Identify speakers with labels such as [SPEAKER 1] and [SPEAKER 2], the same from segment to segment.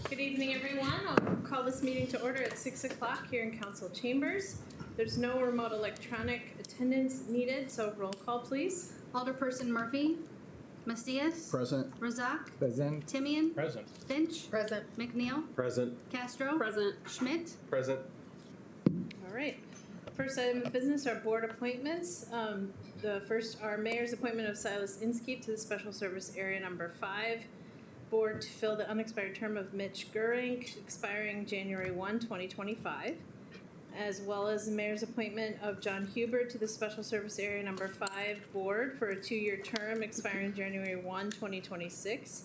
[SPEAKER 1] Good evening, everyone. I'll call this meeting to order at 6 o'clock here in council chambers. There's no remote electronic attendance needed, so roll call, please.
[SPEAKER 2] Alderperson Murphy. Macias.
[SPEAKER 3] Present.
[SPEAKER 2] Razak.
[SPEAKER 3] Present.
[SPEAKER 2] Timian.
[SPEAKER 4] Present.
[SPEAKER 2] Finch.
[SPEAKER 5] Present.
[SPEAKER 2] McNeil.
[SPEAKER 4] Present.
[SPEAKER 2] Castro.
[SPEAKER 5] Present.
[SPEAKER 2] Schmidt.
[SPEAKER 4] Present.
[SPEAKER 1] All right. First item of business are board appointments. The first are mayor's appointment of Silas Inskeep to the Special Service Area Number 5 board to fill the unexpired term of Mitch Gurink, expiring January 1, 2025, as well as the mayor's appointment of John Hubert to the Special Service Area Number 5 board for a 2-year term expiring January 1, 2026,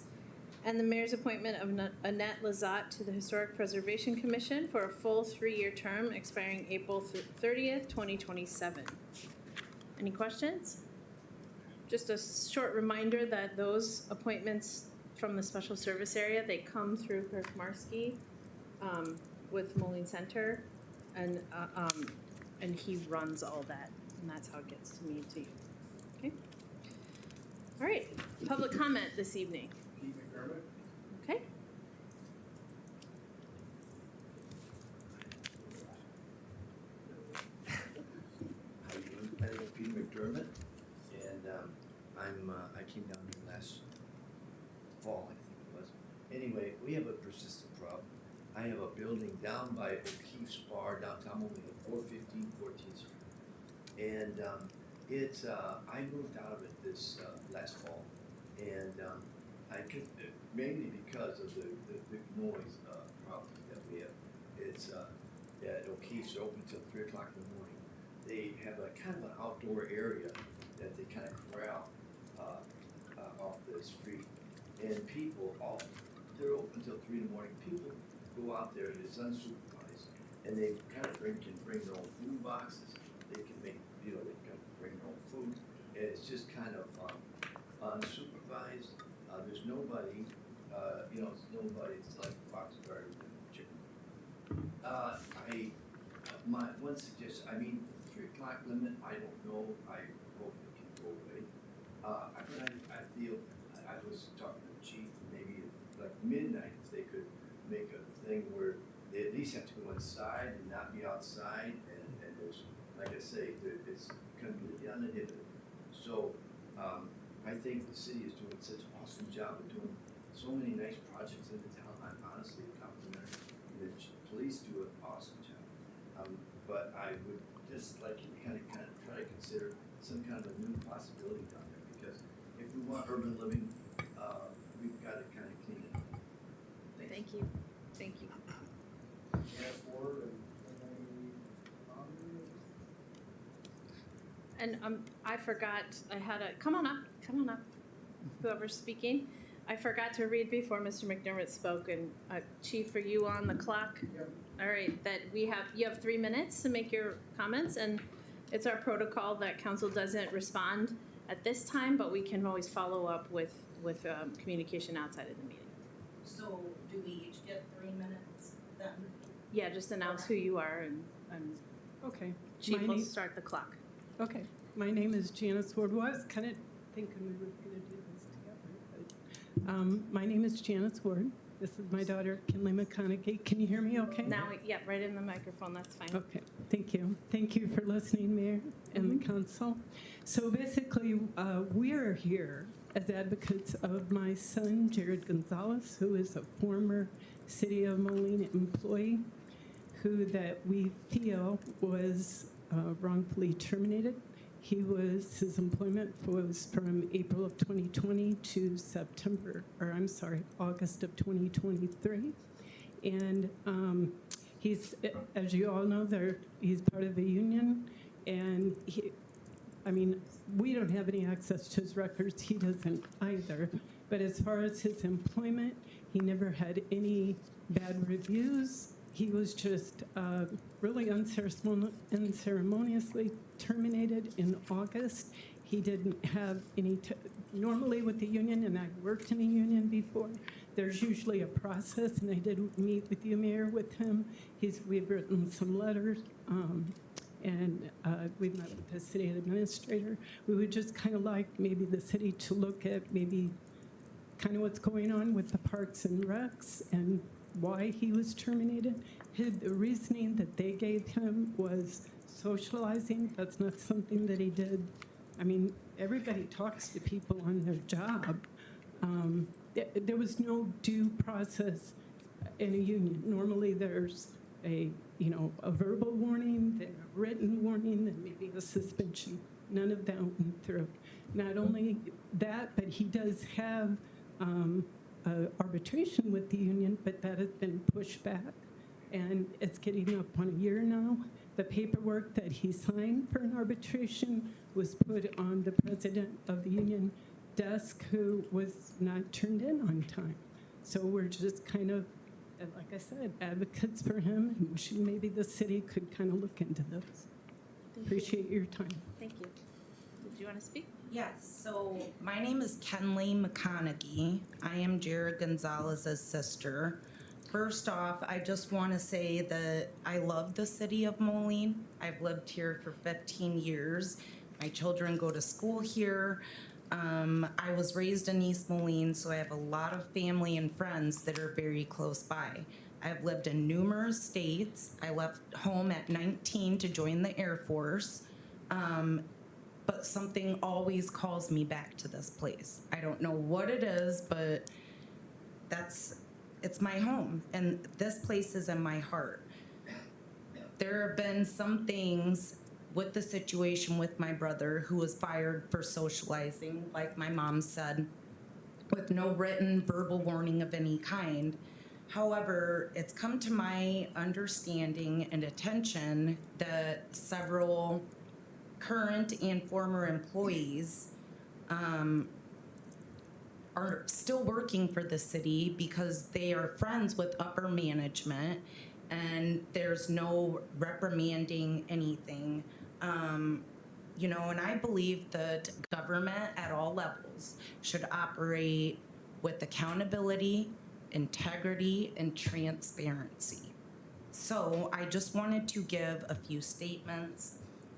[SPEAKER 1] and the mayor's appointment of Annette Lazat to the Historic Preservation Commission for a full 3-year term expiring April 30th, 2027. Any questions? Just a short reminder that those appointments from the special service area, they come through Kirk Marsky with Moline Center, and he runs all that, and that's how it gets to me and to you. Okay. All right. Public comment this evening. Okay.
[SPEAKER 6] How you doing? My name is Peter McDermott, and I came down here last fall, I think it was. Anyway, we have a persistent problem. I have a building down by O'Keefe's Bar, downtown Moline, 415 14th Street. And I moved out of it this last fall, and I could, mainly because of the noise problem that we have. It's at O'Keefe's, they're open till 3 o'clock in the morning. They have a kind of an outdoor area that they kind of corral off the street. And people, they're open till 3 in the morning. People go out there, it's unsupervised, and they kind of can bring their own food boxes. They can make, they can bring their own food. And it's just kind of unsupervised. There's nobody, it's nobody. It's like fox guard and chicken. My one suggestion, the 3 o'clock limit, I don't know. I hope it can go away. I feel, I was talking to the chief, maybe like midnight, if they could make a thing where they at least have to go inside and not be outside, and there's, like I say, it's completely uninhibited. So I think the city is doing such an awesome job of doing so many nice projects in the town. I'm honestly complimentary. The police do an awesome job. But I would just like you to kind of try to consider some kind of a new possibility down there, because if we want urban living, we've got to kind of clean it up.
[SPEAKER 1] Thank you. Thank you. And I forgot, I had come on up, whoever's speaking. I forgot to read before Mr. McDermott spoke, and Chief, are you on the clock?
[SPEAKER 3] Yep.
[SPEAKER 1] All right, that you have 3 minutes to make your comments, and it's our protocol that council doesn't respond at this time, but we can always follow up with communication outside of the meeting.
[SPEAKER 5] So do we each get 3 minutes then?
[SPEAKER 1] Yeah, just announce who you are, and
[SPEAKER 7] Okay.
[SPEAKER 1] Chief will start the clock.
[SPEAKER 7] Okay. My name is Janice Ward. Well, I was kind of thinking we were going to do this together. But, my name is Janice Ward. This is my daughter, Kinley McConaughey. Can you hear me okay?
[SPEAKER 1] Now, yeah, right in the microphone. That's fine.
[SPEAKER 7] Okay. Thank you. Thank you for listening, Mayor and the council. So basically, we are here as advocates of my son, Jared Gonzalez, who is a former City of Moline employee, who that we feel was wrongfully terminated. His employment was from April of 2020 to August of 2023. And he's, as you all know, he's part of a union, and we don't have any access to his records. He doesn't either. But as far as his employment, he never had any bad reviews. He was just really unceremoniously terminated in August. He didn't have any, normally with the union, and I worked in a union before, there's usually a process, and I did meet with you, Mayor, with him. We've written some letters, and we've met with the city administrator. We would just kind of like maybe the city to look at maybe kind of what's going on with the parks and recs, and why he was terminated. The reasoning that they gave him was socializing. That's not something that he did. I mean, everybody talks to people on their job. There was no due process in a union. Normally, there's a verbal warning, then a written warning, then maybe a suspension. None of that went through. Not only that, but he does have arbitration with the union, but that has been pushed back, and it's getting up on a year now. The paperwork that he signed for an arbitration was put on the president of the union desk, who was not turned in on time. So we're just kind of, like I said, advocates for him, and wishing maybe the city could kind of look into this. Appreciate your time.
[SPEAKER 1] Thank you. Did you want to speak?
[SPEAKER 3] Yes, so my name is Kenley McConaughey. I am Jared Gonzalez's sister. First off, I just want to say that I love the city of Moline. I've lived here for 15 years. My children go to school here. I was raised in East Moline, so I have a lot of family and friends that are very close by. I've lived in numerous states. I left home at 19 to join the Air Force. But something always calls me back to this place. I don't know what it is, but it's my home, and this place is in my heart. There have been some things with the situation with my brother, who was fired for socializing, like my mom said, with no written verbal warning of any kind. However, it's come to my understanding and attention that several current and former employees are still working for the city because they are friends with upper management, and there's no reprimanding anything. And I believe that government at all levels should operate with accountability, integrity, and transparency. So I just wanted to give a few statements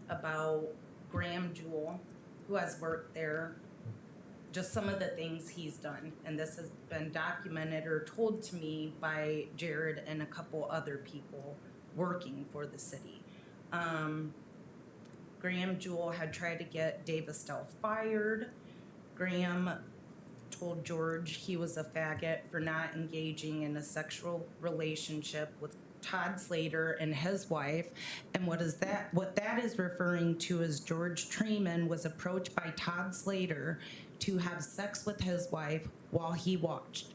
[SPEAKER 3] about Graham Jewell, who has worked there, just some of the things he's done. And this has been documented or told to me by Jared and a couple other people working for the city. Graham Jewell had tried to get Dave Estelle fired. Graham told George he was a faggot for not engaging in a sexual relationship with Todd Slater and his wife. And what that is referring to is George Treman was approached by Todd Slater to have sex with his wife while he watched.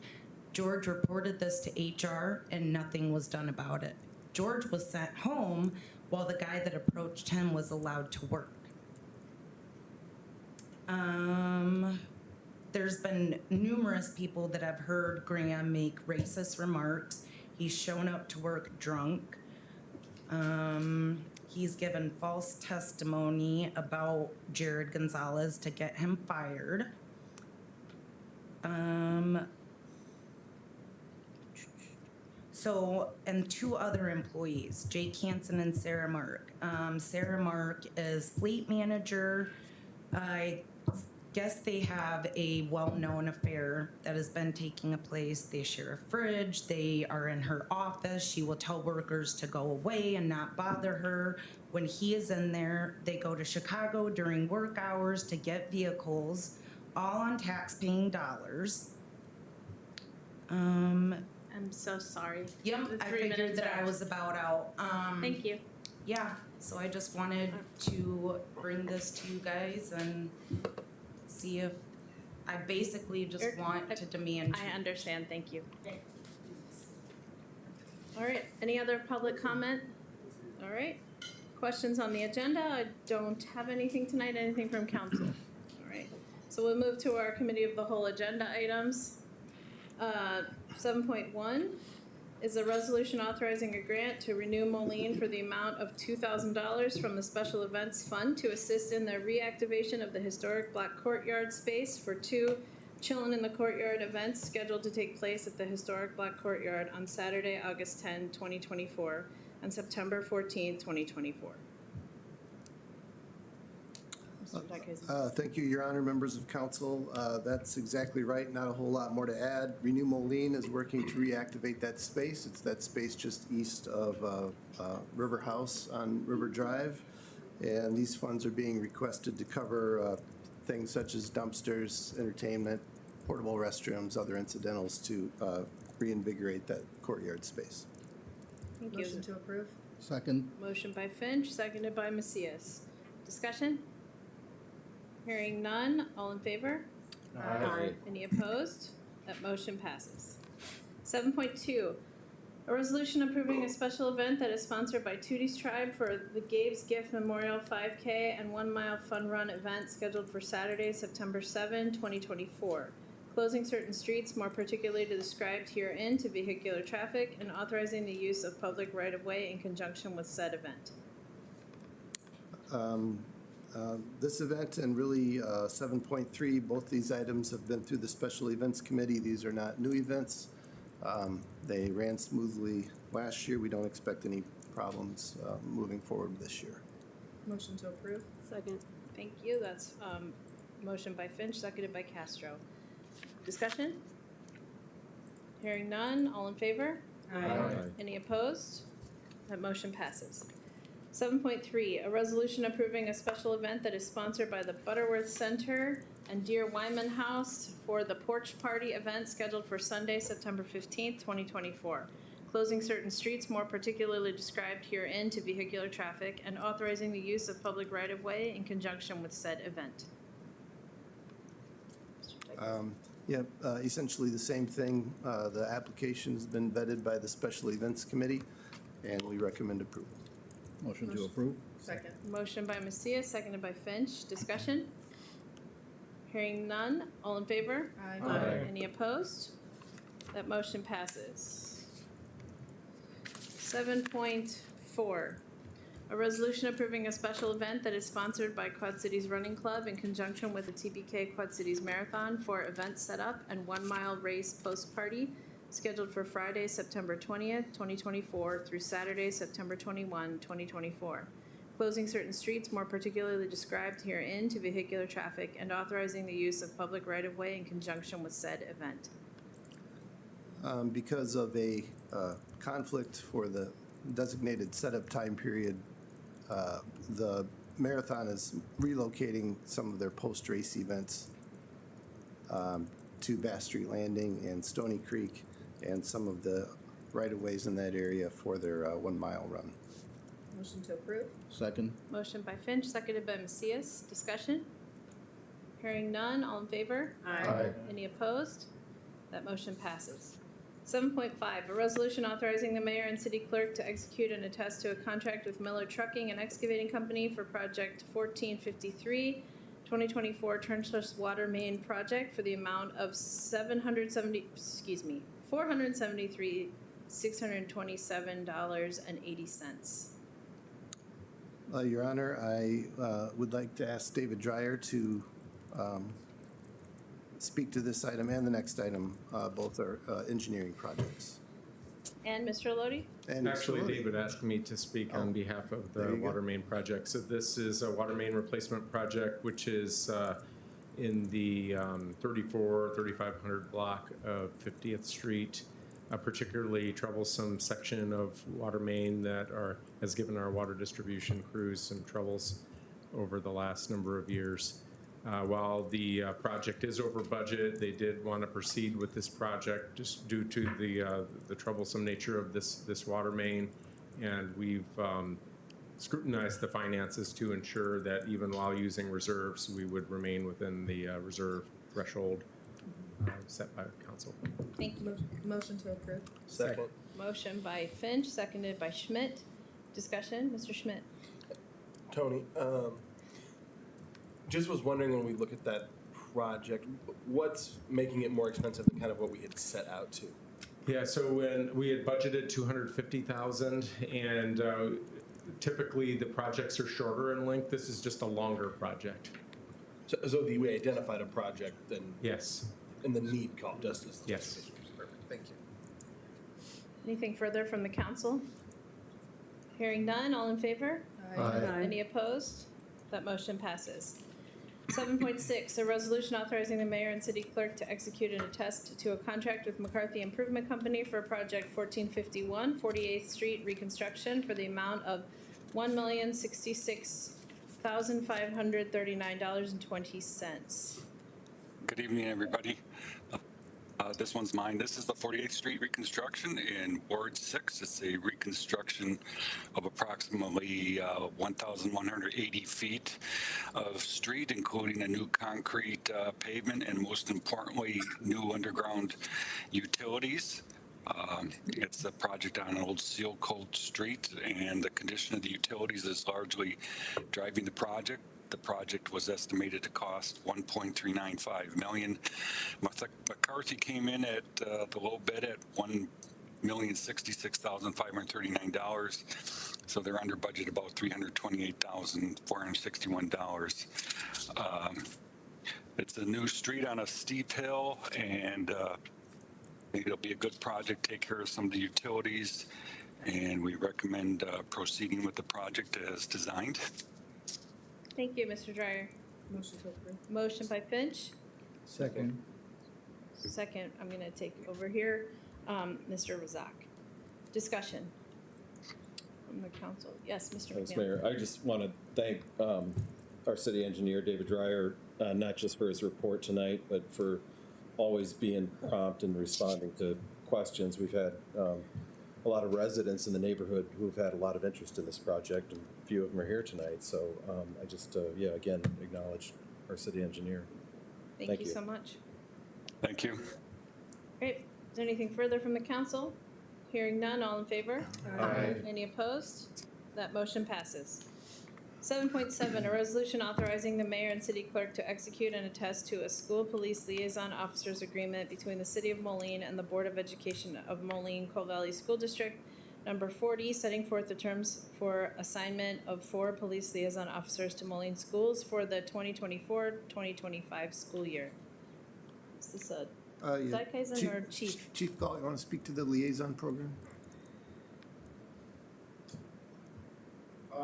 [SPEAKER 3] George reported this to HR, and nothing was done about it. George was sent home while the guy that approached him was allowed to work. There's been numerous people that have heard Graham make racist remarks. He's shown up to work drunk. He's given false testimony about Jared Gonzalez to get him fired. And two other employees, Jake Hansen and Sarah Mark. Sarah Mark is fleet manager. I guess they have a well-known affair that has been taking place. They share a fridge. They are in her office. She will tell workers to go away and not bother her. When he is in there, they go to Chicago during work hours to get vehicles, all on tax-paying dollars.
[SPEAKER 1] I'm so sorry.
[SPEAKER 3] Yep,
[SPEAKER 1] The
[SPEAKER 3] I
[SPEAKER 1] 3
[SPEAKER 3] figured
[SPEAKER 1] minutes
[SPEAKER 3] that
[SPEAKER 1] are-
[SPEAKER 3] I was about out.
[SPEAKER 1] Thank you.
[SPEAKER 3] Yeah, so I just wanted to bring this to you guys and see if, I basically just want to demand.
[SPEAKER 1] I understand, thank you. All right, any other public comment? All right, questions on the agenda? I don't have anything tonight, anything from council. All right, so we'll move to our committee of the whole agenda items. 7.1 is a resolution authorizing a grant to Renew Moline for the amount of $2,000 from the Special Events Fund to assist in the reactivation of the historic Black Courtyard space for 2 Chillin' in the Courtyard events scheduled to take place at the historic Black Courtyard on Saturday, August 10, 2024, and September 14, 2024. Mr. Dickinson.
[SPEAKER 4] Thank you, Your Honor, members of council. That's exactly right. Not a whole lot more to add. Renew Moline is working to reactivate that space. It's that space just east of River House on River Drive. And these funds are being requested to cover things such as dumpsters, entertainment, portable restrooms, other incidentals to reinvigorate that courtyard space.
[SPEAKER 1] Thank you.
[SPEAKER 5] Motion to approve?
[SPEAKER 8] Second.
[SPEAKER 1] Motion by Finch, seconded by Macias. Discussion? Hearing none, all in favor?
[SPEAKER 5] Aye.
[SPEAKER 1] Any opposed? That motion passes. 7.2, a resolution approving a special event that is sponsored by Tootie's Tribe for the Gabe's Gift Memorial 5K and 1 Mile Fun Run event scheduled for Saturday, September 7, 2024. Closing certain streets more particularly described herein to vehicular traffic and authorizing the use of public right-of-way in conjunction with said event.
[SPEAKER 4] This event and really 7.3, both these items have been through the Special Events Committee. These are not new events. They ran smoothly last year. We don't expect any problems moving forward this year.
[SPEAKER 5] Motion to approve?
[SPEAKER 1] Second. Thank you. That's motion by Finch, seconded by Castro. Discussion? Hearing none, all in favor? Any opposed? That motion passes. 7.3, a resolution approving a special event that is sponsored by the Butterworth Center and Dear Wyman House for the Porch Party event scheduled for Sunday, September 15th, 2024. Closing certain streets more particularly described herein to vehicular traffic and authorizing the use of public right-of-way in conjunction with said event.
[SPEAKER 4] Essentially the same thing. The application's been vetted by the Special Events Committee, and we recommend approval.
[SPEAKER 8] Motion to approve.
[SPEAKER 5] Second.
[SPEAKER 1] Motion by Macias, seconded by Finch. Discussion? Hearing none. All in favor?
[SPEAKER 5] Aye.
[SPEAKER 1] Any opposed? That motion passes. 7.4, a resolution approving a special event that is sponsored by Quad Cities Running Club in conjunction with the TBK Quad Cities Marathon for event setup and 1 mile race post party scheduled for Friday, September 20th, 2024 through Saturday, September 21, 2024. Closing certain streets more particularly described herein to vehicular traffic and authorizing the use of public right-of-way in conjunction with said event.
[SPEAKER 4] Because of a conflict for the designated setup time period, the marathon is relocating some of their post-race events to Bass Street Landing and Stony Creek and some of the right-of-ways in that area for their 1 mile run.
[SPEAKER 5] Motion to approve?
[SPEAKER 8] Second.
[SPEAKER 1] Motion by Finch, seconded by Macias. Discussion? Hearing none, all in favor? Any opposed? That motion passes. 7.5, a resolution authorizing the mayor and city clerk to execute and attest to a contract with Miller Trucking and Excavating Company for project 1453, 2024 trenchless water main project for the amount of $473,627.80.
[SPEAKER 4] Your Honor, I would like to ask David Dreyer to speak to this item and the next item. Both are engineering projects.
[SPEAKER 1] And Mr. Lodi?
[SPEAKER 4] And Mr.
[SPEAKER 9] Actually,
[SPEAKER 4] Lodi.
[SPEAKER 9] David asked me to speak on behalf of
[SPEAKER 4] There
[SPEAKER 9] the
[SPEAKER 4] you go.
[SPEAKER 9] water main project. So this is a water main replacement project, which is in the 3500 block of 50th Street, a particularly troublesome section of water main that has given our water distribution crews some troubles over the last number of years. While the project is over budget, they did want to proceed with this project just due to the troublesome nature of this water main, and we've scrutinized the finances to ensure that even while using reserves, we would remain within the reserve threshold set by the council.
[SPEAKER 1] Thank you.
[SPEAKER 5] Motion to approve?
[SPEAKER 8] Second.
[SPEAKER 1] Motion by Finch, seconded by Schmidt. Discussion, Mr. Schmidt?
[SPEAKER 10] Tony, just was wondering when we look at that project, what's making it more expensive than kind of what we had set out to?
[SPEAKER 9] Yeah, so when we had budgeted $250,000, and typically the projects are shorter in length. This is just a longer project.
[SPEAKER 10] So we identified a project then,
[SPEAKER 9] Yes.
[SPEAKER 10] and the need called justice.
[SPEAKER 9] Yes.
[SPEAKER 10] Perfect, thank you.
[SPEAKER 1] Anything further from the council? Hearing none, all in favor?
[SPEAKER 8] Aye.
[SPEAKER 1] Any opposed? That motion passes. 7.6, a resolution authorizing the mayor and city clerk to execute and attest to a contract with McCarthy Improvement Company for project 1451 48th Street reconstruction for the amount of $1,066,539.20.
[SPEAKER 11] Good evening, everybody. This one's mine. This is the 48th Street reconstruction in Ward 6. It's a reconstruction of approximately 1,180 feet of street, including a new concrete pavement and, most importantly, new underground utilities. It's a project on an old seal coat street, and the condition of the utilities is largely driving the project. The project was estimated to cost $1.395 million. McCarthy came in at the low bid at $1,066,539. So they're under budget about $328,461. It's a new street on a steep hill, and it'll be a good project, take care of some of the utilities, and we recommend proceeding with the project as designed.
[SPEAKER 1] Thank you, Mr. Dryer.
[SPEAKER 5] Motion to approve.
[SPEAKER 1] Motion by Finch.
[SPEAKER 8] Second.
[SPEAKER 1] Second, I'm going to take over here, Mr. Razak. Discussion from the council. Yes, Mr.
[SPEAKER 10] Thanks,
[SPEAKER 1] McNeil.
[SPEAKER 10] Mayor. I just want to thank our city engineer, David Dryer, not just for his report tonight, but for always being prompt and responding to questions. We've had a lot of residents in the neighborhood who've had a lot of interest in this project, and a few of them are here tonight. So I just, again, acknowledge our city engineer.
[SPEAKER 1] Thank you so much.
[SPEAKER 11] Thank you.
[SPEAKER 1] Great. Is there anything further from the council? Hearing none, all in favor?
[SPEAKER 10] Aye.
[SPEAKER 1] Any opposed? That motion passes. 7.7, a resolution authorizing the mayor and city clerk to execute and attest to a school police liaison officers agreement between the city of Moline and the Board of Education of Moline Coal Valley School District number 40, setting forth the terms for assignment of 4 police liaison officers to Moline schools for the 2024-2025 school year. Is this a Dykhuizen or Chief?
[SPEAKER 4] Chief Gall, you want to speak to the liaison program?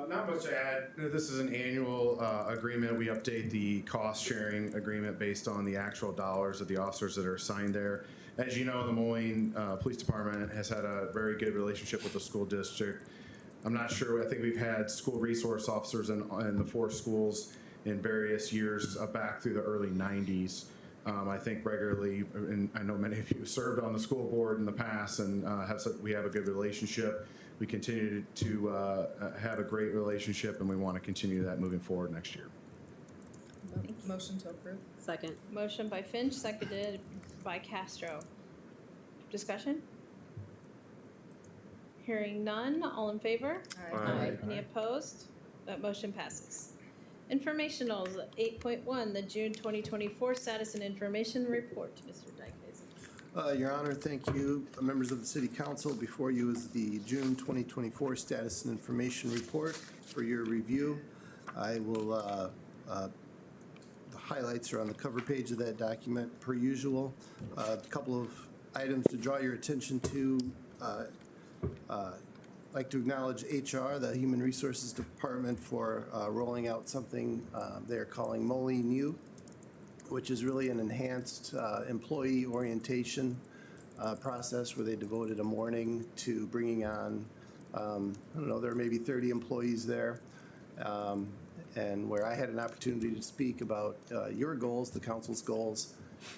[SPEAKER 12] Not much to add. This is an annual agreement. We update the cost-sharing agreement based on the actual dollars of the officers that are assigned there. As you know, the Moline Police Department has had a very good relationship with the school district. I'm not sure. I think we've had school resource officers in the 4 schools in various years back through the early 90s. I think regularly, and I know many of you served on the school board in the past and we have a good relationship. We continue to have a great relationship, and we want to continue that moving forward next year.
[SPEAKER 5] Motion to approve.
[SPEAKER 2] Second.
[SPEAKER 1] Motion by Finch, seconded by Castro. Discussion? Hearing none, all in favor?
[SPEAKER 12] Aye.
[SPEAKER 1] Any opposed? That motion passes. Informationals, 8.1, the June 2024 Status and Information Report. Mr. Dykhuizen.
[SPEAKER 4] Your Honor, thank you. Members of the City Council, before you is the June 2024 Status and Information Report for your review. I will, the highlights are on the cover page of that document per usual. A couple of items to draw your attention to. I'd like to acknowledge HR, the Human Resources Department, for rolling out something they're calling Moline U, which is really an enhanced employee orientation process where they devoted a morning to bringing on, I don't know, there are maybe 30 employees there, and where I had an opportunity to speak about your goals, the council's goals,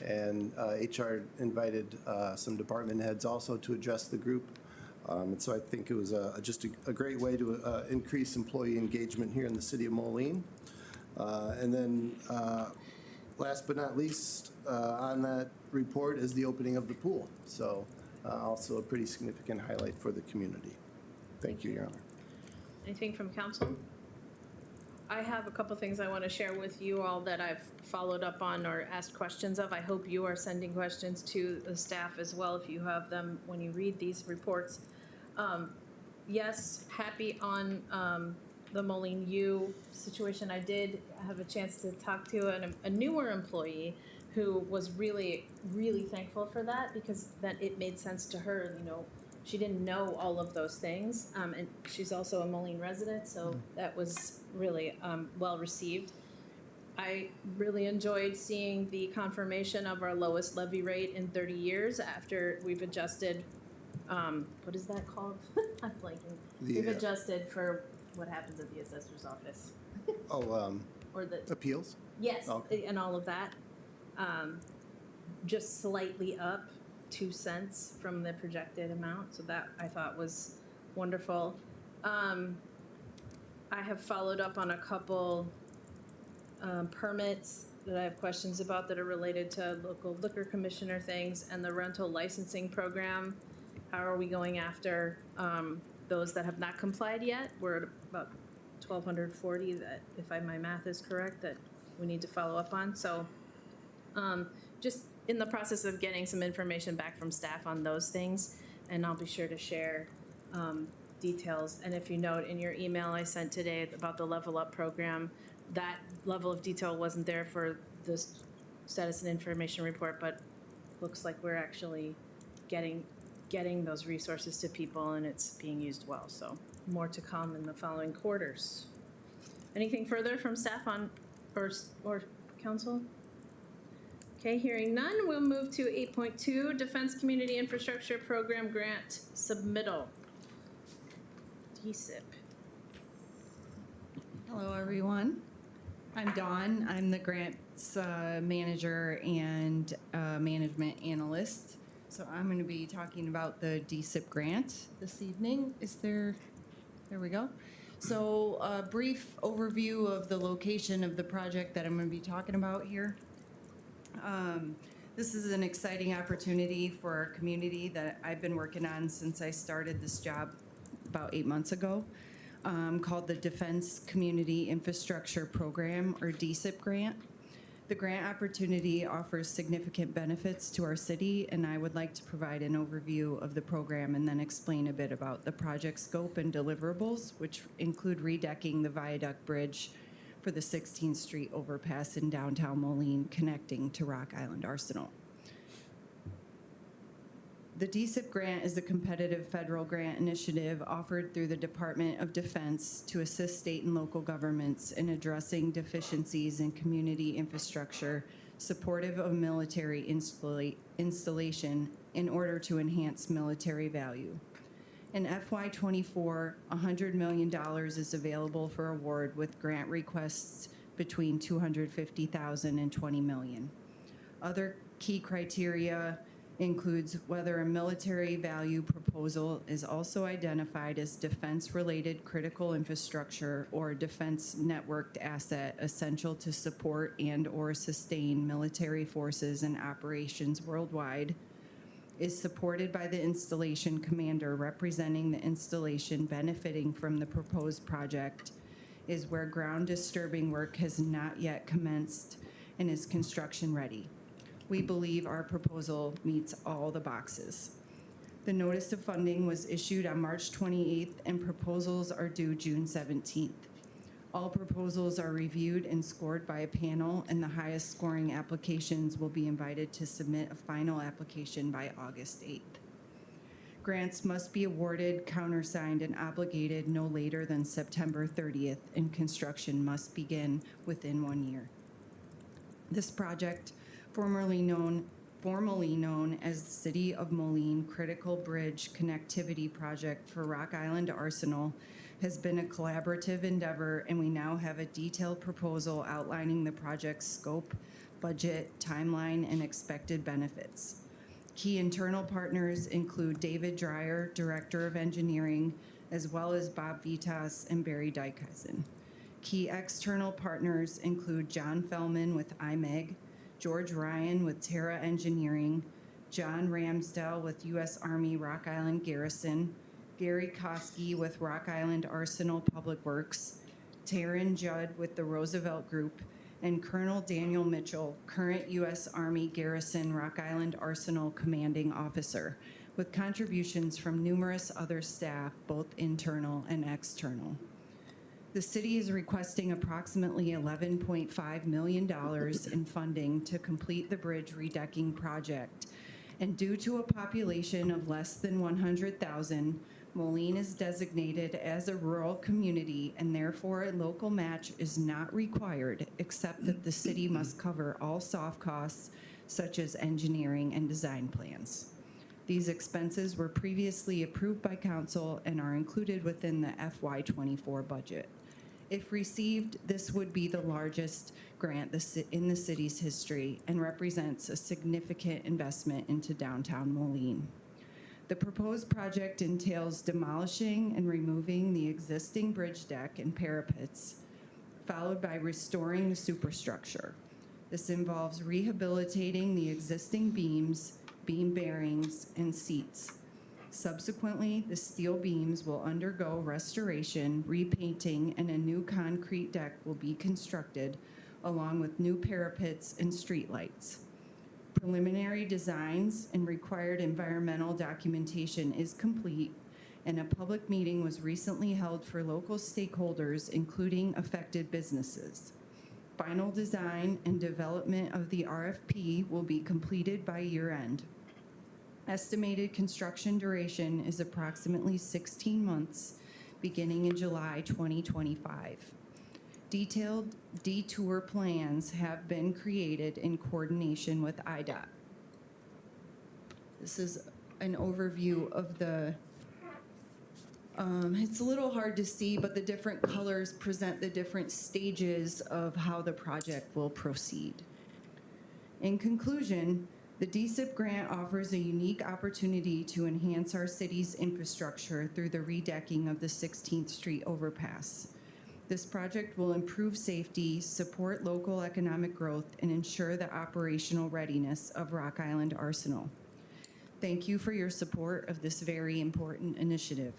[SPEAKER 4] and HR invited some department heads also to address the group. And so I think it was just a great way to increase employee engagement here in the city of Moline. And then last but not least, on that report is the opening of the pool. So also a pretty significant highlight for the community. Thank you, Your Honor.
[SPEAKER 1] Anything from council? I have a couple things I want to share with you all that I've followed up on or asked questions of. I hope you are sending questions to the staff as well if you have them when you read these reports. Yes, happy on the Moline U situation. I did have a chance to talk to a newer employee who was really, really thankful for that because that it made sense to her. You know, she didn't know all of those things, and she's also a Moline resident, so that was really well received. I really enjoyed seeing the confirmation of our lowest levy rate in 30 years after we've adjusted, what is that called? I'm blanking. We've adjusted for what happens at the assessor's office. Or the,
[SPEAKER 4] Appeals?
[SPEAKER 1] yes,
[SPEAKER 4] Okay.
[SPEAKER 1] and all of that. Just slightly up 2 cents from the projected amount, so that I thought was wonderful. I have followed up on a couple permits that I have questions about that are related to local liquor commissioner things and the rental licensing program. How are we going after those that have not complied yet? We're at about 1,240 that, if my math is correct, that we need to follow up on. So just in the process of getting some information back from staff on those things, and I'll be sure to share details. And if you note in your email I sent today about the Level Up program, that level of detail wasn't there for this status and information report, but looks like we're actually getting those resources to people and it's being used well. So more to come in the following quarters. Anything further from staff on or council? Okay, hearing none, we'll move to 8.2, Defense Community Infrastructure Program Grant Submittal. DSIP.
[SPEAKER 13] Hello, everyone. I'm Dawn. I'm the grants manager and management analyst. So I'm going to be talking about the DSIP grant this evening. There we go. So a brief overview of the location of the project that I'm going to be talking about here. This is an exciting opportunity for our community that I've been working on since I started this job about 8 months ago, called the Defense Community Infrastructure Program, or DSIP grant. The grant opportunity offers significant benefits to our city, and I would like to provide an overview of the program and then explain a bit about the project scope and deliverables, which include redecking the Viaduct Bridge for the 16th Street overpass in downtown Moline, connecting to Rock Island Arsenal. The DSIP grant is a competitive federal grant initiative offered through the Department of Defense to assist state and local governments in addressing deficiencies in community infrastructure supportive of military installation in order to enhance military value. In FY24, $100 million is available for award with grant requests between $250,000 and $20 million. Other key criteria includes whether a military value proposal is also identified as defense-related critical infrastructure or defense networked asset essential to support and/or sustain military forces and operations worldwide, is supported by the installation commander representing the installation benefiting from the proposed project, is where ground disturbing work has not yet commenced and is construction ready. We believe our proposal meets all the boxes. The notice of funding was issued on March 28th and proposals are due June 17th. All proposals are reviewed and scored by a panel, and the highest scoring applications will be invited to submit a final application by August 8th. Grants must be awarded, countersigned, and obligated no later than September 30th, and construction must begin within 1 year. This project, formerly known as the City of Moline Critical Bridge Connectivity Project for Rock Island Arsenal, has been a collaborative endeavor, and we now have a detailed proposal outlining the project's scope, budget, timeline, and expected benefits. Key internal partners include David Dreyer, Director of Engineering, as well as Bob Vitas and Barry Dykhuizen. Key external partners include John Fellman with IMEG, George Ryan with Terra Engineering, John Ramsdell with U.S. Army Rock Island Garrison, Gary Koski with Rock Island Arsenal Public Works, Taryn Judd with the Roosevelt Group, and Colonel Daniel Mitchell, current U.S. Army Garrison Rock Island Arsenal Commanding Officer, with contributions from numerous other staff, both internal and external. The city is requesting approximately $11.5 million in funding to complete the bridge redecking project. And due to a population of less than 100,000, Moline is designated as a rural community and therefore a local match is not required, except that the city must cover all soft costs such as engineering and design plans. These expenses were previously approved by council and are included within the FY24 budget. If received, this would be the largest grant in the city's history and represents a significant investment into downtown Moline. The proposed project entails demolishing and removing the existing bridge deck and parapets, followed by restoring the superstructure. This involves rehabilitating the existing beams, beam bearings, and seats. Subsequently, the steel beams will undergo restoration, repainting, and a new concrete deck will be constructed, along with new parapets and streetlights. Preliminary designs and required environmental documentation is complete, and a public meeting was recently held for local stakeholders, including affected businesses. Final design and development of the RFP will be completed by year-end. Estimated construction duration is approximately 16 months, beginning in July 2025. Detailed detour plans have been created in coordination with IDOT. This is an overview of the, it's a little hard to see, but the different colors present the different stages of how the project will proceed. In conclusion, the DSIP grant offers a unique opportunity to enhance our city's infrastructure through the redecking of the 16th Street overpass. This project will improve safety, support local economic growth, and ensure the operational readiness of Rock Island Arsenal. Thank you for your support of this very important initiative.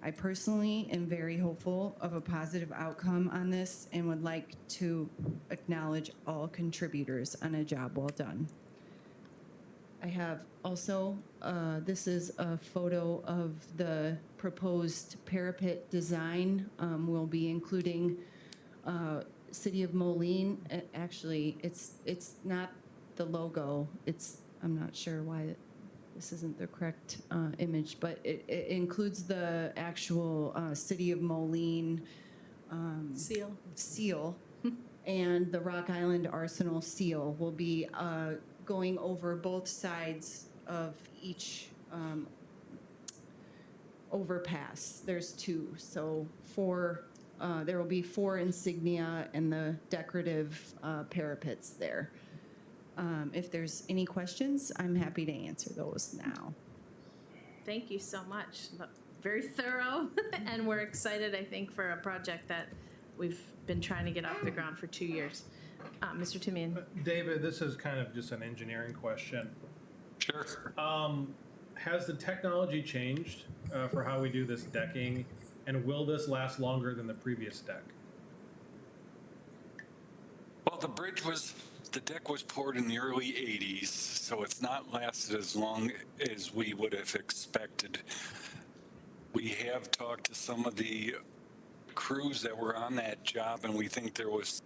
[SPEAKER 13] I personally am very hopeful of a positive outcome on this and would like to acknowledge all contributors on a job well done. I have also, this is a photo of the proposed parapet design. We'll be including City of Moline. Actually, it's not the logo. I'm not sure why this isn't the correct image, but it includes the actual City of Moline seal, and the Rock Island Arsenal seal will be going over both sides of each overpass. There's two, so there will be 4 insignia and the decorative parapets there. If there's any questions, I'm happy to answer those now.
[SPEAKER 1] Thank you so much. Very thorough, and we're excited, I think, for a project that we've been trying to get off the ground for 2 years. Mr. Timian.
[SPEAKER 14] David, this is kind of just an engineering question.
[SPEAKER 11] Sure.
[SPEAKER 14] Has the technology changed for how we do this decking, and will this last longer than the previous deck?
[SPEAKER 11] Well, the deck was poured in the early 80s, so it's not lasted as long as we would have expected. We have talked to some of the crews that were on that job, and we think there was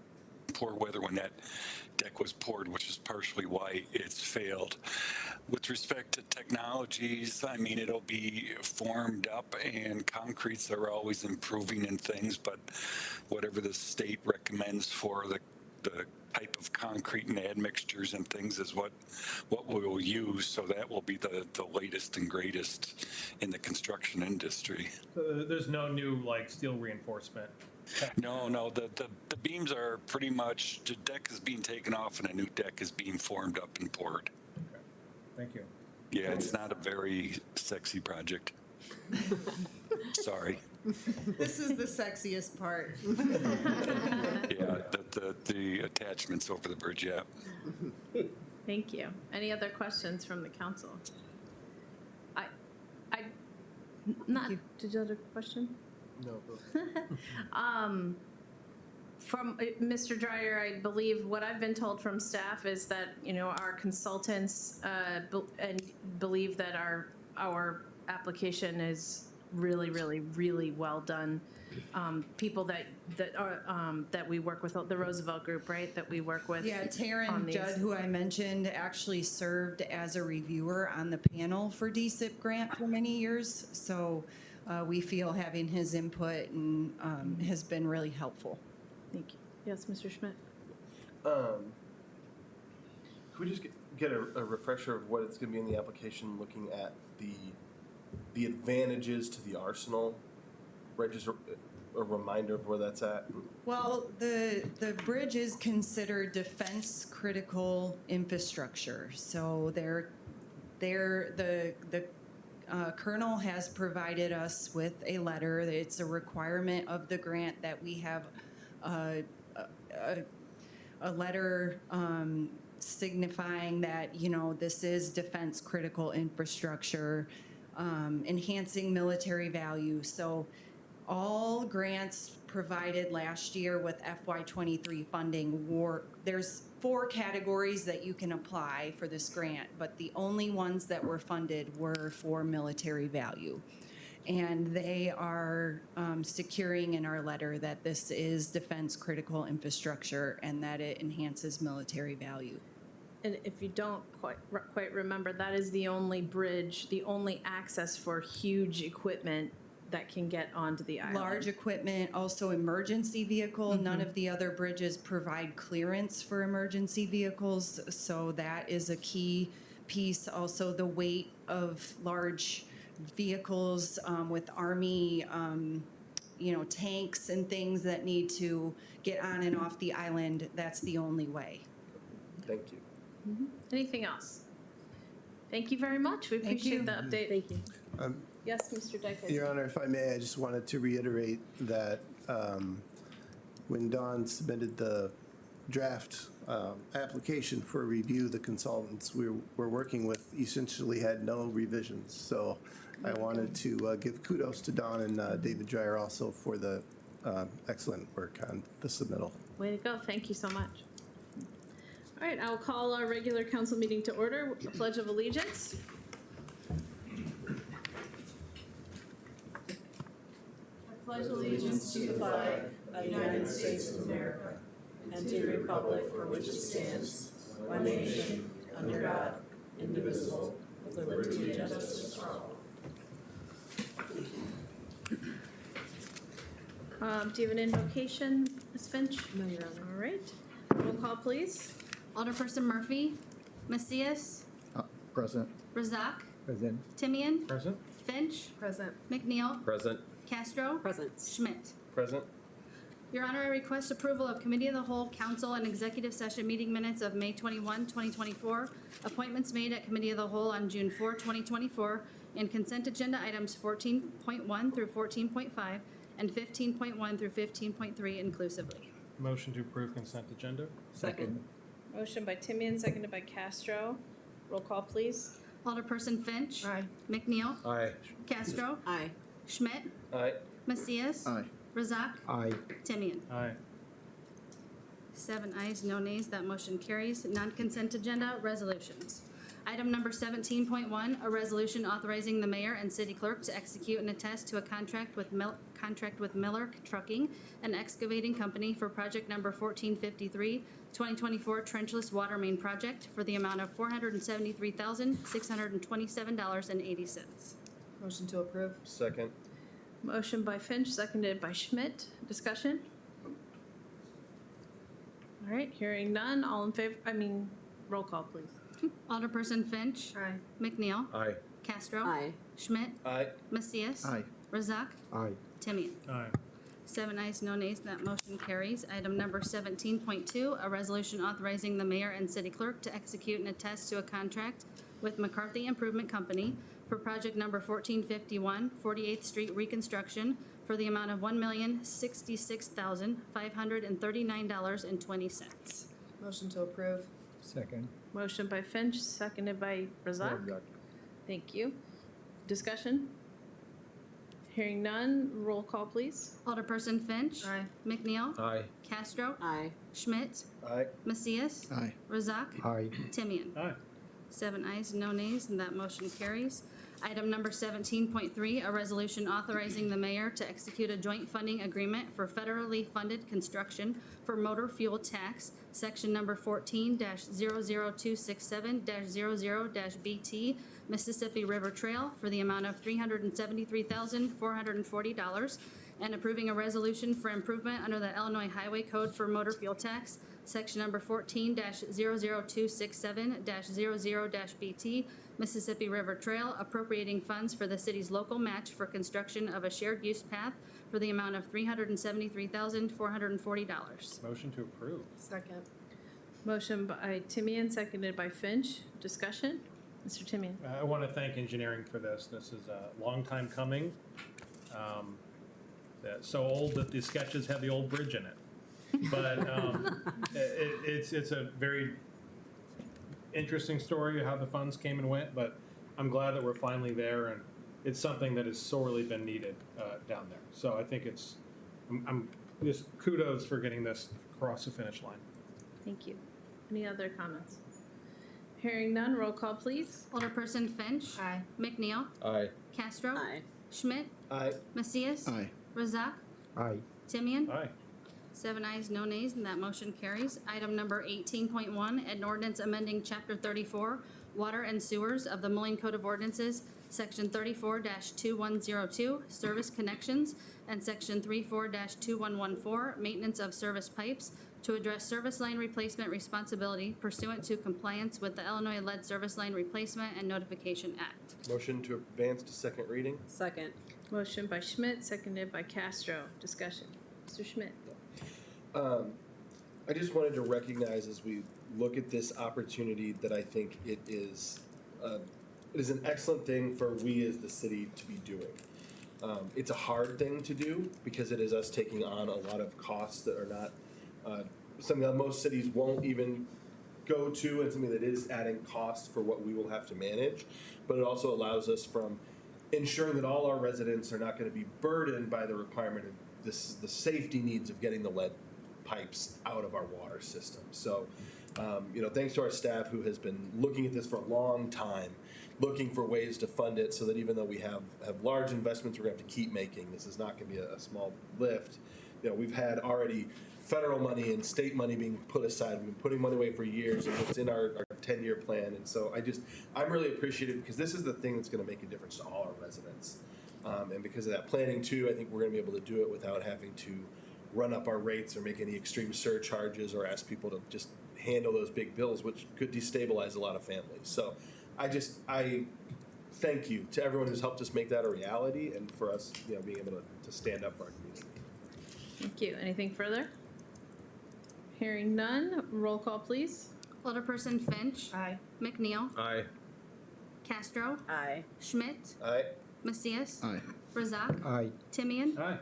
[SPEAKER 11] poor weather when that deck was poured, which is partially why it's failed. With respect to technologies, I mean, it'll be formed up, and concretes are always improving in things, but whatever the state recommends for the type of concrete and admixtures and things is what we'll use, so that will be the latest and greatest in the construction industry.
[SPEAKER 14] So there's no new like steel reinforcement?
[SPEAKER 11] No, the beams are pretty much, the deck is being taken off and a new deck is being formed up and poured.
[SPEAKER 14] Okay. Thank you.
[SPEAKER 11] Yeah, it's not a very sexy project. Sorry.
[SPEAKER 13] This is the sexiest part.
[SPEAKER 11] Yeah, the attachments over the bridge, yeah.
[SPEAKER 1] Thank you. Any other questions from the council? Did you have a question?
[SPEAKER 4] No.
[SPEAKER 1] From Mr. Dreyer, I believe what I've been told from staff is that, our consultants believe that our application is really, really, really well done. People that we work with, the Roosevelt Group, right? That we work with.
[SPEAKER 13] Yeah,
[SPEAKER 1] on
[SPEAKER 13] Taryn
[SPEAKER 1] these.
[SPEAKER 13] Judd, who I mentioned, actually served as a reviewer on the panel for DSIP grant for many years. So we feel having his input and has been really helpful.
[SPEAKER 1] Thank you. Yes, Mr. Schmidt.
[SPEAKER 15] Could we just get a refresher of what it's going to be in the application, looking at the advantages to the arsenal? Right, just a reminder of where that's at.
[SPEAKER 13] Well, the bridge is considered defense critical infrastructure. So the Colonel has provided us with a letter. It's a requirement of the grant that we have a letter signifying that, you know, this is defense critical infrastructure, enhancing military value. So all grants provided last year with FY23 funding there's 4 categories that you can apply for this grant, but the only ones that were funded were for military value. And they are securing in our letter that this is defense critical infrastructure and that it enhances military value.
[SPEAKER 1] And if you don't quite remember, that is the only bridge, the only access for huge equipment that can get onto the island.
[SPEAKER 13] Large equipment, also emergency vehicle. None of the other bridges provide clearance for emergency vehicles, so that is a key piece. Also, the weight of large vehicles with Army, tanks and things that need to get on and off the island, that's the only way.
[SPEAKER 15] Thank you.
[SPEAKER 1] Anything else? Thank you very much. We appreciate the update. Thank you. Yes, Mr. Dyke.
[SPEAKER 4] Your Honor, if I may, I just wanted to reiterate that when Dawn submitted the draft application for review, the consultants we were working with essentially had no revisions. So I wanted to give kudos to Dawn and David Dreyer also for the excellent work on the submittal.
[SPEAKER 1] Way to go. Thank you so much. All right, I'll call our regular council meeting to order. A pledge of allegiance. I pledge allegiance to the flag of the United States of America and to the republic for which it stands, one nation, under God, indivisible, with liberty and justice for all. Do you have an invocation, Ms. Finch? No, Your Honor. All right. Roll call, please.
[SPEAKER 2] Alderperson Murphy, Macias,
[SPEAKER 8] Present.
[SPEAKER 2] Razak,
[SPEAKER 8] Present.
[SPEAKER 2] Timian,
[SPEAKER 14] Present?
[SPEAKER 2] Finch,
[SPEAKER 5] Present.
[SPEAKER 2] McNeil,
[SPEAKER 6] Present.
[SPEAKER 2] Castro,
[SPEAKER 5] Present.
[SPEAKER 2] Schmidt.
[SPEAKER 15] Present.
[SPEAKER 2] Your Honor, I request approval of Committee of the Whole, Council, and Executive Session meeting minutes of May 21, 2024, appointments made at Committee of the Whole on June 4, 2024, and consent agenda items 14.1 through 14.5 and 15.1 through 15.3 inclusively.
[SPEAKER 14] Motion to approve consent agenda?
[SPEAKER 5] Second.
[SPEAKER 1] Motion by Timian, seconded by Castro. Roll call, please.
[SPEAKER 2] Alderperson Finch.
[SPEAKER 5] Aye.
[SPEAKER 2] McNeil.
[SPEAKER 6] Aye.
[SPEAKER 2] Castro.
[SPEAKER 5] Aye.
[SPEAKER 2] Schmidt.
[SPEAKER 15] Aye.
[SPEAKER 2] Macias.
[SPEAKER 8] Aye.
[SPEAKER 2] Razak.
[SPEAKER 8] Aye.
[SPEAKER 2] Timian.
[SPEAKER 14] Aye.
[SPEAKER 2] 7 ayes, no nays. That motion carries. Non-consent agenda resolutions. Item number 17.1, a resolution authorizing the mayor and city clerk to execute and attest to a contract with Miller Trucking, an excavating company for project number 1453, 2024 trenchless water main project for the amount of $473,627.80.
[SPEAKER 5] Motion to approve.
[SPEAKER 15] Second.
[SPEAKER 1] Motion by Finch, seconded by Schmidt. Discussion? All right, hearing none. All in favor, roll call, please.
[SPEAKER 2] Alderperson Finch.
[SPEAKER 5] Aye.
[SPEAKER 2] McNeil.
[SPEAKER 6] Aye.
[SPEAKER 2] Castro.
[SPEAKER 5] Aye.
[SPEAKER 2] Schmidt.
[SPEAKER 15] Aye.
[SPEAKER 2] Macias.
[SPEAKER 8] Aye.
[SPEAKER 2] Razak.
[SPEAKER 8] Aye.
[SPEAKER 2] Timian.
[SPEAKER 14] Aye.
[SPEAKER 2] 7 ayes, no nays. That motion carries. Item number 17.2, a resolution authorizing the mayor and city clerk to execute and attest to a contract with McCarthy Improvement Company for project number 1451, 48th Street reconstruction for the amount of $1,066,539.20.
[SPEAKER 5] Motion to approve.
[SPEAKER 8] Second.
[SPEAKER 1] Motion by Finch, seconded by Razak. Thank you. Discussion? Hearing none. Roll call, please.
[SPEAKER 2] Alderperson Finch.
[SPEAKER 5] Aye.
[SPEAKER 2] McNeil.
[SPEAKER 6] Aye.
[SPEAKER 2] Castro.
[SPEAKER 5] Aye.
[SPEAKER 2] Schmidt.
[SPEAKER 15] Aye.
[SPEAKER 2] Macias.
[SPEAKER 8] Aye.
[SPEAKER 2] Razak.
[SPEAKER 8] Aye.
[SPEAKER 2] Timian.
[SPEAKER 14] Aye.
[SPEAKER 2] 7 ayes, no nays, and that motion carries. Item number 17.3, a resolution authorizing the mayor to execute a joint funding agreement for federally funded construction for motor fuel tax, section number 14-00267-00-BT, Mississippi River Trail, for the amount of $373,440, and approving a resolution for improvement under the Illinois Highway Code for motor fuel tax, section number 14-00267-00-BT, Mississippi River Trail, appropriating funds for the city's local match for construction of a shared use path for the amount of $373,440.
[SPEAKER 14] Motion to approve.
[SPEAKER 1] Second. Motion by Timian, seconded by Finch. Discussion? Mr. Timian.
[SPEAKER 14] I want to thank engineering for this. This is a long time coming. So old that the sketches have the old bridge in it. But it's a very interesting story how the funds came and went, but I'm glad that we're finally there, and it's something that has sorely been needed down there. So I think I'm just kudos for getting this across the finish line.
[SPEAKER 1] Thank you. Any other comments? Hearing none, roll call, please.
[SPEAKER 2] Alderperson Finch.
[SPEAKER 5] Aye.
[SPEAKER 2] McNeil.
[SPEAKER 10] Aye.
[SPEAKER 2] Castro.
[SPEAKER 5] Aye.
[SPEAKER 2] Schmidt.
[SPEAKER 15] Aye.
[SPEAKER 2] Macias.
[SPEAKER 8] Aye.
[SPEAKER 2] Razak.
[SPEAKER 8] Aye.
[SPEAKER 2] Timian.
[SPEAKER 14] Aye.
[SPEAKER 2] 7 ayes, no nays, and that motion carries. Item number 18.1, an ordinance amending Chapter 34, Water and Sewers of the Moline Code of Ordinances, Section 34-2102, Service Connections, and Section 34-2114, Maintenance of Service Pipes, to address service line replacement responsibility pursuant to compliance with the Illinois Lead Service Line Replacement and Notification Act.
[SPEAKER 15] Motion to advance to second reading?
[SPEAKER 5] Second.
[SPEAKER 1] Motion by Schmidt, seconded by Castro. Discussion. Mr. Schmidt.
[SPEAKER 15] I just wanted to recognize as we look at this opportunity that I think it is an excellent thing for we as the city to be doing. It's a hard thing to do because it is us taking on a lot of costs that are not something that most cities won't even go to, and something that is adding costs for what we will have to manage. But it also allows us from ensuring that all our residents are not going to be burdened by the requirement of the safety needs of getting the lead pipes out of our water system. So, thanks to our staff who has been looking at this for a long time, looking for ways to fund it so that even though we have large investments we're going to have to keep making, this is not going to be a small lift. We've had already federal money and state money being put aside. We've been putting money away for years, and it's in our 10-year plan. And so I'm really appreciative because this is the thing that's going to make a difference to all our residents. And because of that planning too, I think we're going to be able to do it without having to run up our rates or make any extreme surcharges or ask people to just handle those big bills, which could destabilize a lot of families. So I thank you to everyone who's helped us make that a reality and for us, being able to stand up for our community.
[SPEAKER 1] Thank you. Anything further? Hearing none, roll call, please.
[SPEAKER 2] Alderperson Finch.
[SPEAKER 5] Aye.
[SPEAKER 2] McNeil.
[SPEAKER 9] Aye.
[SPEAKER 2] Castro.
[SPEAKER 5] Aye.
[SPEAKER 2] Schmidt.
[SPEAKER 15] Aye.
[SPEAKER 2] Macias.
[SPEAKER 8] Aye.
[SPEAKER 2] Razak.
[SPEAKER 8] Aye.
[SPEAKER 2] Timian.
[SPEAKER 14] Aye.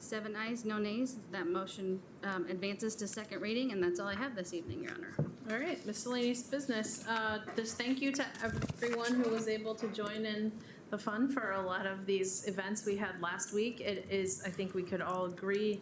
[SPEAKER 2] 7 ayes, no nays. That motion advances to second reading, and that's all I have this evening, Your Honor.
[SPEAKER 1] All right, miscellaneous business. Just thank you to everyone who was able to join in the fun for a lot of these events we had last week. It is, I think we could all agree,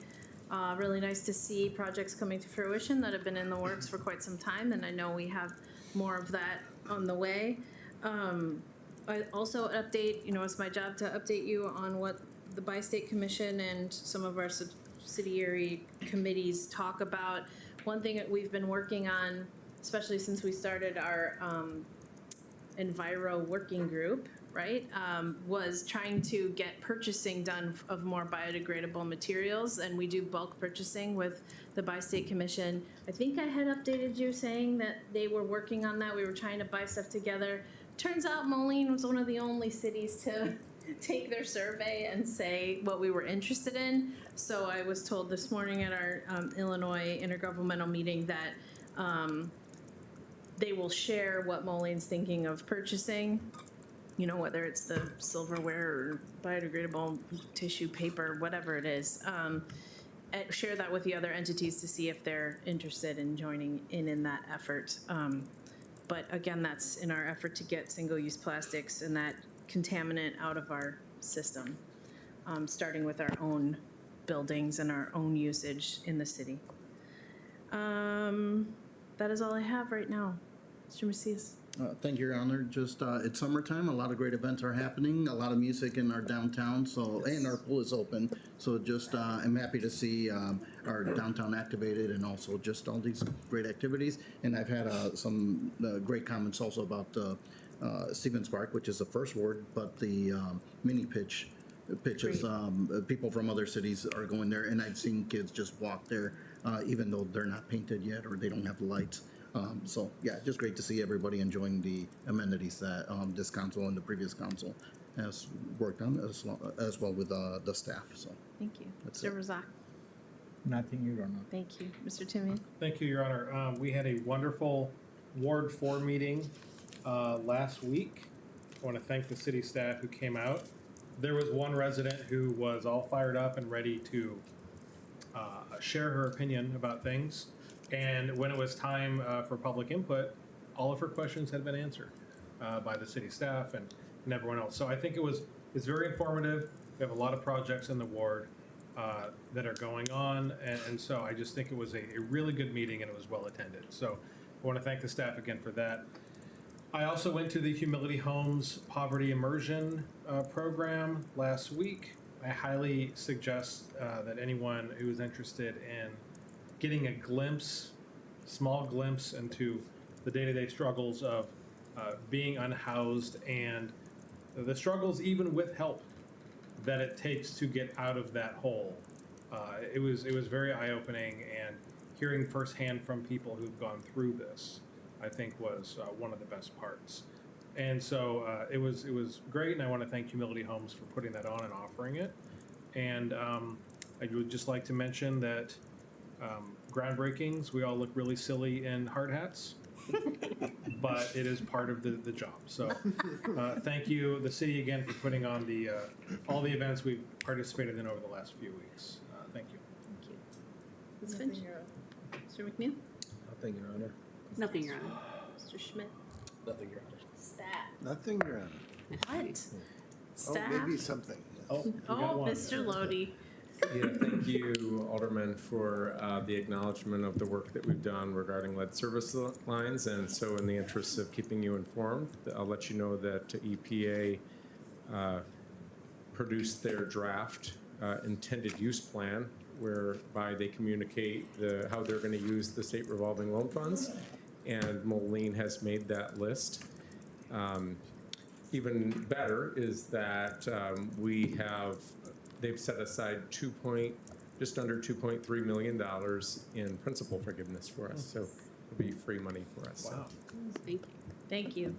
[SPEAKER 1] really nice to see projects coming to fruition that have been in the works for quite some time, and I know we have more of that on the way. I also update, it's my job to update you on what the Bi-State Commission and some of our subsidiary committees talk about. One thing that we've been working on, especially since we started our Enviro working group, right, was trying to get purchasing done of more biodegradable materials, and we do bulk purchasing with the Bi-State Commission. I think I had updated you saying that they were working on that. We were trying to buy stuff together. Turns out Moline was one of the only cities to take their survey and say what we were interested in. So I was told this morning at our Illinois intergovernmental meeting that they will share what Moline's thinking of purchasing, whether it's the silverware or biodegradable tissue paper, whatever it is, and share that with the other entities to see if they're interested in joining in that effort. But again, that's in our effort to get single-use plastics and that contaminant out of our system, starting with our own buildings and our own usage in the city. That is all I have right now. Mr. Macias.
[SPEAKER 8] Thank you, Your Honor. Just, it's summertime, a lot of great events are happening, a lot of music in our downtown, so, and our pool is open. So just, I'm happy to see our downtown activated and also just all these great activities. And I've had some great comments also about Stevens Park, which is the first ward, but the mini pitches, people from other cities are going there, and I've seen kids just walk there, even though they're not painted yet or they don't have the lights. So yeah, just great to see everybody enjoying the amenities that this council and the previous council has worked on as well with the staff. So
[SPEAKER 1] Thank you.
[SPEAKER 8] That's
[SPEAKER 1] Mr.
[SPEAKER 8] it.
[SPEAKER 1] Razak.
[SPEAKER 8] nothing, Your Honor.
[SPEAKER 1] Thank you. Mr. Timian.
[SPEAKER 14] Thank you, Your Honor. We had a wonderful Ward 4 meeting last week. I want to thank the city staff who came out. There was one resident who was all fired up and ready to share her opinion about things. And when it was time for public input, all of her questions had been answered by the city staff and everyone else. So I think it's very informative. We have a lot of projects in the ward that are going on. And so I just think it was a really good meeting and it was well attended. So I want to thank the staff again for that. I also went to the Humility Homes Poverty Immersion program last week. I highly suggest that anyone who is interested in getting a small glimpse into the day-to-day struggles of being unhoused and the struggles even with help that it takes to get out of that hole. It was very eye-opening, and hearing firsthand from people who've gone through this, I think was one of the best parts. And so it was great, and I want to thank Humility Homes for putting that on and offering it. And I would just like to mention that groundbreakings, we all look really silly in hard hats, but it is part of the job. So thank you, the city, again, for putting on all the events we've participated in over the last few weeks. Thank you.
[SPEAKER 1] Thank you. Ms. Finch. Mr. McNeil.
[SPEAKER 10] Nothing, Your Honor.
[SPEAKER 1] Nothing, Your Honor. Mr. Schmidt.
[SPEAKER 15] Nothing, Your Honor.
[SPEAKER 1] Staff.
[SPEAKER 4] Nothing, Your Honor.
[SPEAKER 1] What? Staff.
[SPEAKER 4] Oh, maybe something.
[SPEAKER 14] Oh, you got one.
[SPEAKER 1] Mr. Lodi.
[SPEAKER 9] Yeah, thank you, Alderman, for the acknowledgement of the work that we've done regarding lead service lines. And so in the interest of keeping you informed, I'll let you know that EPA produced their draft intended use plan, whereby they communicate how they're going to use the state revolving loan funds. And Moline has made that list. Even better is that they've set aside just under $2.3 million in principal forgiveness for us. So it'll be free money for us.
[SPEAKER 14] Wow.
[SPEAKER 1] Thank you. Thank you.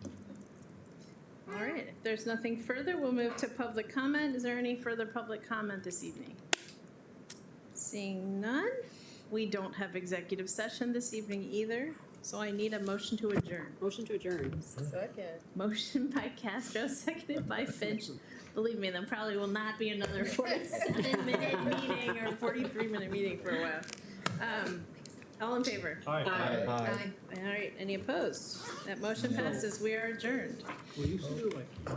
[SPEAKER 1] All right, if there's nothing further, we'll move to public comment. Is there any further public comment this evening? Seeing none, we don't have executive session this evening either, so I need a motion to adjourn.
[SPEAKER 5] Motion to adjourn.
[SPEAKER 1] Second. Motion by Castro, seconded by Finch. Believe me, there probably will not be another 47-minute meeting or 43-minute meeting for a while. All in favor?
[SPEAKER 14] Aye.
[SPEAKER 1] All right, any opposed? That motion passes. We are adjourned.
[SPEAKER 14] We used to do like